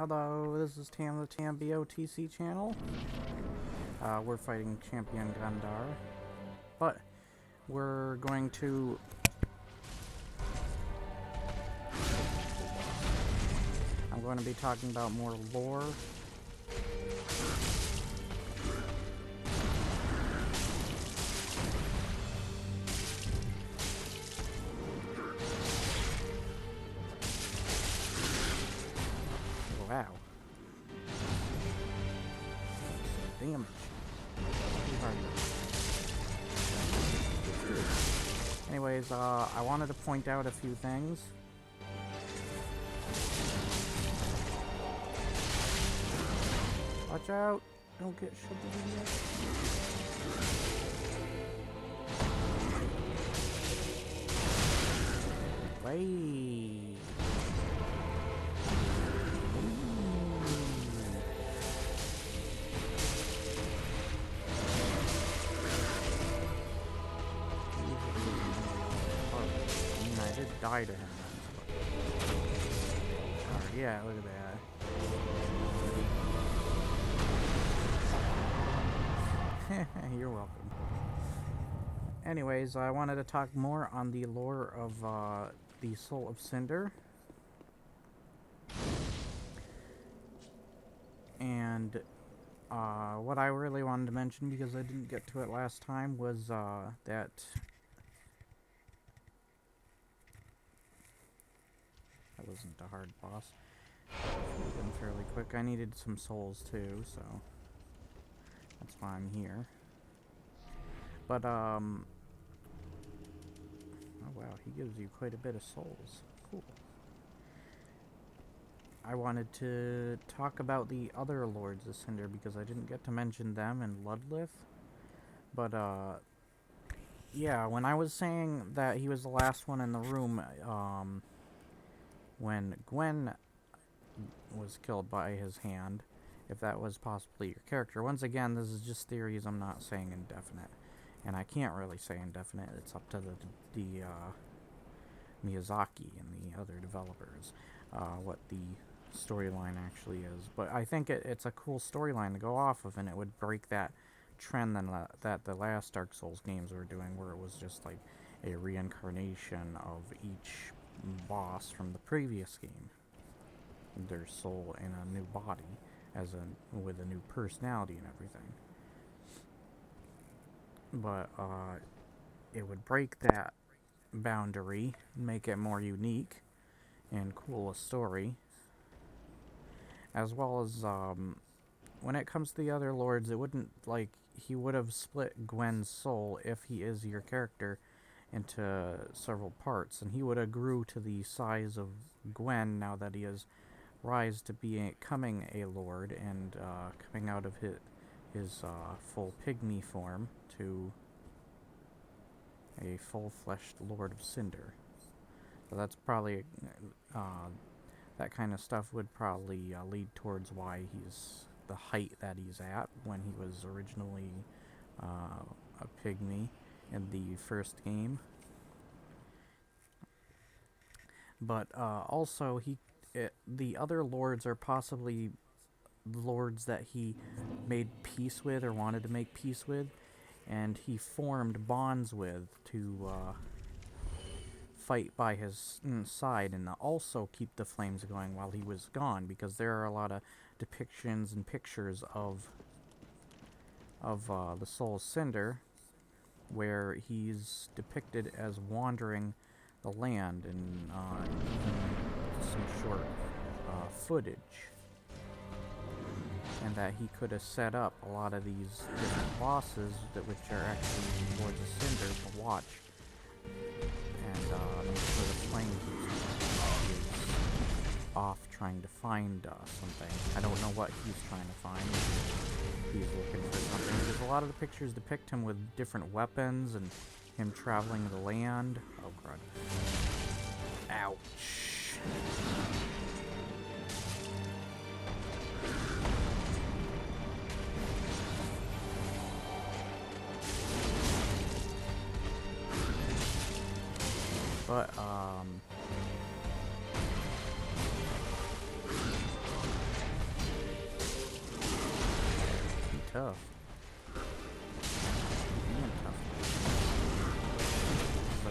Hello, this is Tam the Tam BOTC channel. We're fighting Champion Gandar, but we're going to I'm going to be talking about more lore. Wow. Damage. Anyways, I wanted to point out a few things. Watch out! Don't get shoved in the way. I did die to him. Yeah, look at that. You're welcome. Anyways, I wanted to talk more on the lore of the Soul of Cinder. And what I really wanted to mention, because I didn't get to it last time, was that wasn't a hard boss. It's been fairly quick. I needed some souls too, so that's why I'm here. But oh wow, he gives you quite a bit of souls. Cool. I wanted to talk about the other Lords of Cinder because I didn't get to mention them in Ludlith. But yeah, when I was saying that he was the last one in the room, when Gwen was killed by his hand, if that was possibly your character. Once again, this is just theories, I'm not saying indefinite. And I can't really say indefinite, it's up to the Miyazaki and the other developers, what the storyline actually is. But I think it's a cool storyline to go off of, and it would break that trend that the last Dark Souls games were doing, where it was just like a reincarnation of each boss from the previous game, their soul in a new body, with a new personality and everything. But it would break that boundary, make it more unique and cool a story, as well as when it comes to the other lords, it wouldn't, like, he would have split Gwen's soul, if he is your character, into several parts, and he would have grew to the size of Gwen now that he has rise to becoming a lord and coming out of his full pygmy form to a full-fleshed Lord of Cinder. So that's probably that kind of stuff would probably lead towards why he's the height that he's at when he was originally a pygmy in the first game. But also the other lords are possibly lords that he made peace with or wanted to make peace with, and he formed bonds with to fight by his side and also keep the flames going while he was gone, because there are a lot of depictions and pictures of the Soul of Cinder where he's depicted as wandering the land, and some short footage, and that he could have set up a lot of these different bosses which are actually Lords of Cinder to watch, and make sure the flame is off trying to find something. I don't know what he's trying to find. He's looking for something, because a lot of the pictures depict him with different weapons and him traveling the land. Oh god. Ouch. But, tough. Being tough. I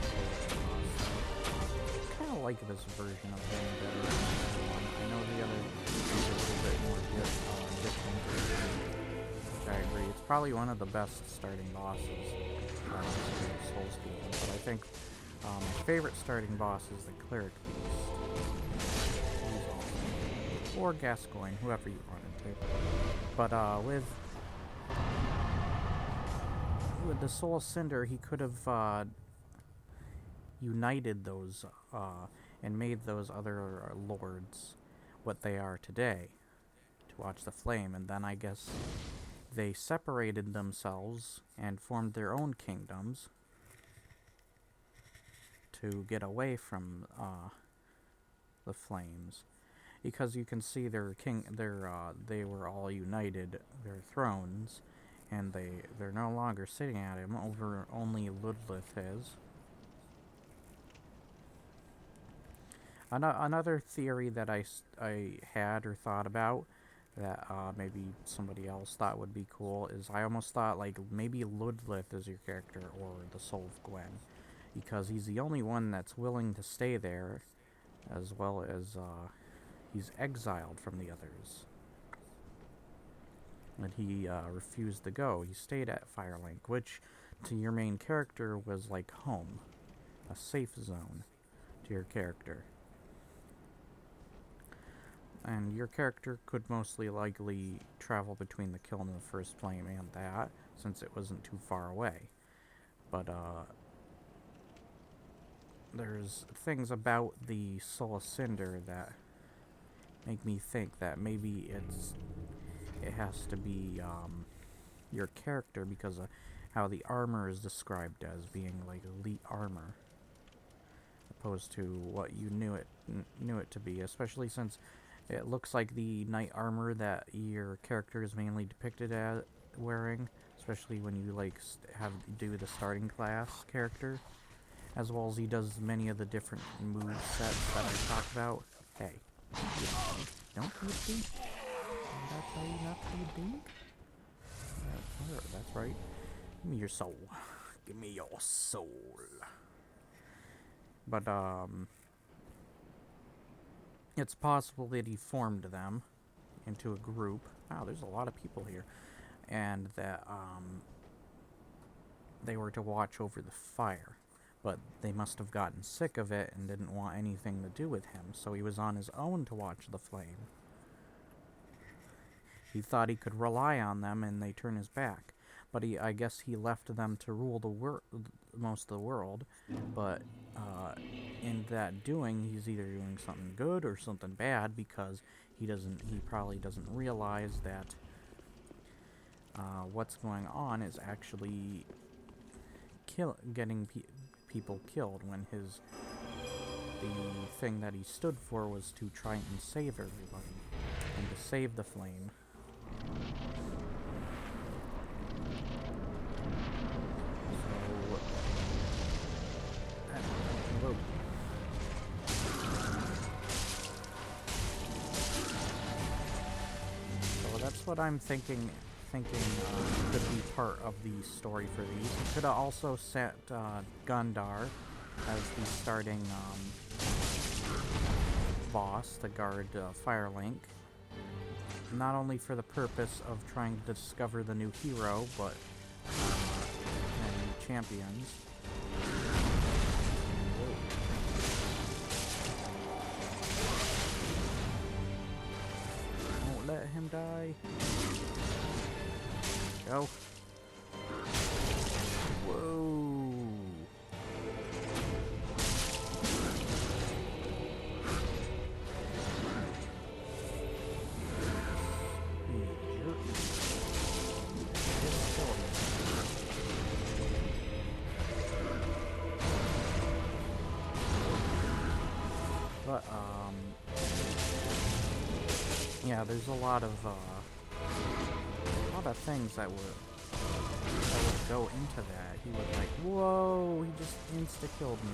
kind of like this version of him better than the other one. I know the other is a little bit more different, which I agree. It's probably one of the best starting bosses in Soulspeed, but I think my favorite starting boss is the Cleric Beast. He's awesome. Or Gascoigne, whoever you run into. But with the Soul Cinder, he could have united those and made those other lords what they are today to watch the flame, and then I guess they separated themselves and formed their own kingdoms to get away from the flames, because you can see they were all united, their thrones, and they're no longer sitting at him. Over only Ludleth is. Another theory that I had or thought about that maybe somebody else thought would be cool is I almost thought like maybe Ludleth is your character, or the Soul of Gwen, because he's the only one that's willing to stay there, as well as he's exiled from the others. And he refused to go. He stayed at Firelink, which to your main character was like home, a safe zone to your character. And your character could mostly likely travel between the Kiln and the First Flame and that, since it wasn't too far away. But there's things about the Soul of Cinder that make me think that maybe it has to be your character, because of how the armor is described as being like elite armor, opposed to what you knew it to be, especially since it looks like the knight armor that your character is mainly depicted as wearing, especially when you like do the starting class character, as well as he does many of the different move sets that I talked about. Hey, don't be a dink. Did I tell you not to be a dink? That's right. Give me your soul. Give me your soul. But it's possible that he formed them into a group. Wow, there's a lot of people here. And that they were to watch over the fire. But they must have gotten sick of it and didn't want anything to do with him, so he was on his own to watch the flame. He thought he could rely on them and they turned his back. But I guess he left them to rule most of the world, but in that doing, he's either doing something good or something bad, because he probably doesn't realize that what's going on is actually getting people killed, when the thing that he stood for was to try and save everybody and to save the flame. So that's what I'm thinking could be part of the story for these. You could have also set Gundar as the starting boss to guard Firelink, not only for the purpose of trying to discover the new hero, but and new champions. Don't let him die. Go. Whoa. But, yeah, there's a lot of things that would go into that. He was like, whoa, he just insta-killed me.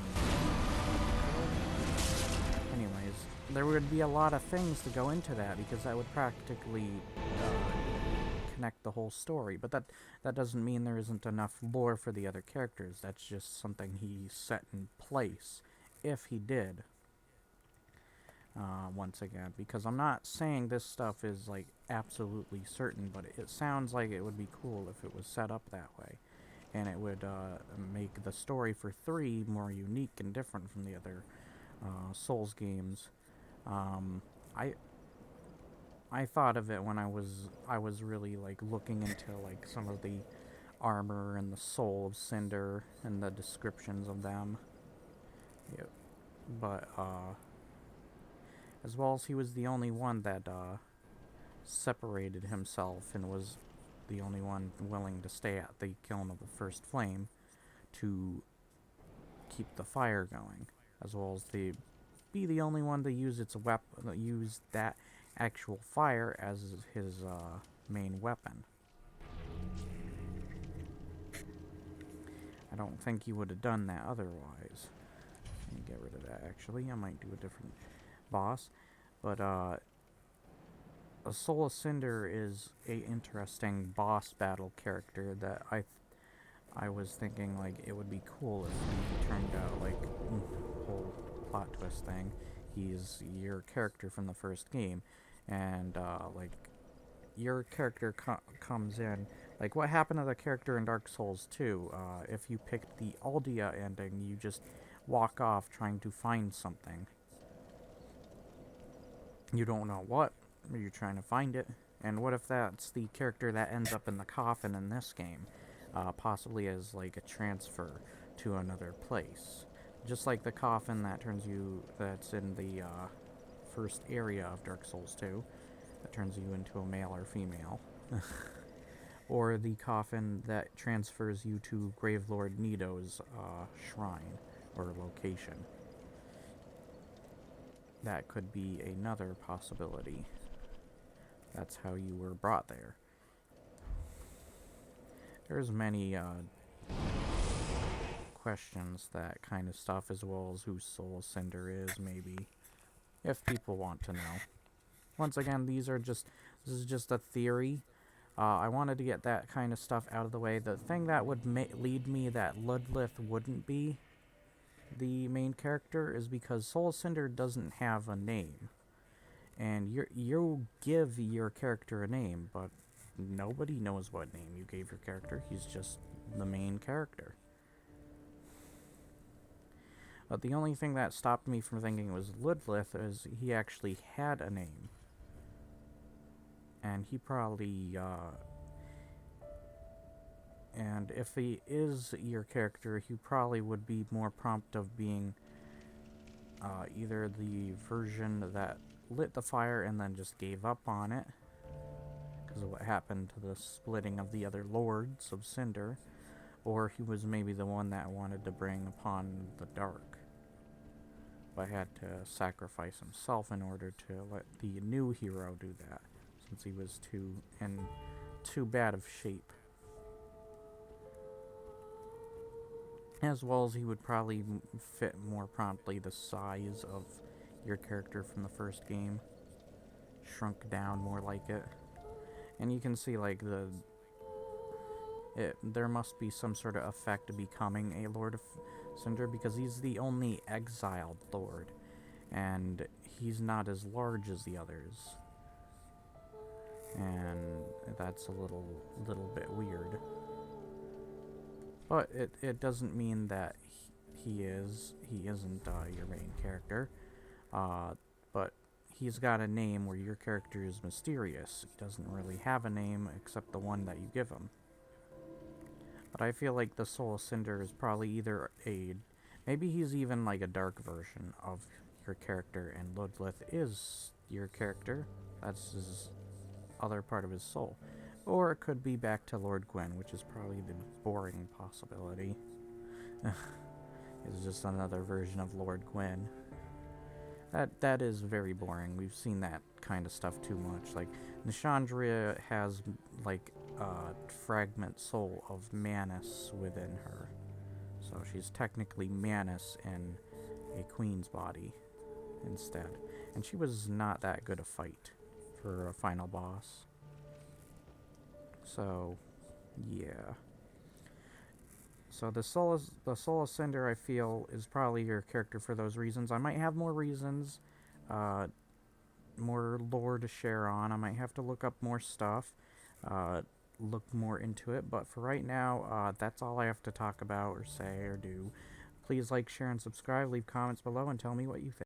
Anyways, there would be a lot of things to go into that, because that would practically connect the whole story. But that doesn't mean there isn't enough lore for the other characters. That's just something he set in place, if he did. Once again, because I'm not saying this stuff is like absolutely certain, but it sounds like it would be cool if it was set up that way, and it would make the story for 3 more unique and different from the other Souls games. I thought of it when I was really like looking into like some of the armor and the soul of Cinder and the descriptions of them. Yeah, but as well as he was the only one that separated himself and was the only one willing to stay at the kiln of the first flame to keep the fire going, as well as be the only one to use use that actual fire as his main weapon. I don't think he would have done that otherwise. Let me get rid of that, actually. I might do a different boss. But, a Soul of Cinder is a interesting boss battle character that I was thinking, like, it would be cool if he turned out, like, whole plot twist thing. He's your character from the first game, and, like, your character comes in. Like, what happened to the character in Dark Souls 2? If you picked the Aldia ending, you just walk off trying to find something. You don't know what, but you're trying to find it. And what if that's the character that ends up in the coffin in this game? Possibly as, like, a transfer to another place. Just like the coffin that's in the first area of Dark Souls 2, that turns you into a male or female. Or the coffin that transfers you to Gravelord Nido's shrine or location. That could be another possibility. That's how you were brought there. There's many questions, that kind of stuff, as well as who Soul Cinder is, maybe, if people want to know. Once again, this is just a theory. I wanted to get that kind of stuff out of the way. The thing that would lead me that Ludlith wouldn't be the main character is because Soul Cinder doesn't have a name. And you give your character a name, but nobody knows what name you gave your character. He's just the main character. But the only thing that stopped me from thinking it was Ludlith is he actually had a name. And he probably, and if he is your character, he probably would be more prompt of being either the version that lit the fire and then just gave up on it, because of what happened to the splitting of the other lords of Cinder, or he was maybe the one that wanted to bring upon the dark, but had to sacrifice himself in order to let the new hero do that, since he was in too bad of shape. As well as he would probably fit more promptly the size of your character from the first game. Shrunk down more like it. And you can see, like, there must be some sort of effect to becoming a Lord of Cinder, because he's the only exiled Lord. And he's not as large as the others. And that's a little bit weird. But it doesn't mean that he isn't your main character. But he's got a name where your character is mysterious. He doesn't really have a name except the one that you give him. But I feel like the Soul of Cinder is probably either maybe he's even like a dark version of your character, and Ludlith is your character. That's his other part of his soul. Or it could be back to Lord Gwyn, which is probably the boring possibility. It's just another version of Lord Gwyn. That is very boring. We've seen that kind of stuff too much. Like, Nishandria has, like, a fragment soul of Manus within her. So she's technically Manus in a queen's body instead. And she was not that good a fight for a final boss. So, yeah. So the Soul of Cinder, I feel, is probably your character for those reasons. I might have more reasons, uh, more lore to share on. I might have to look up more stuff, uh, look more into it. But for right now, that's all I have to talk about or say or do. Please like, share, and subscribe. Leave comments below and tell me what you think.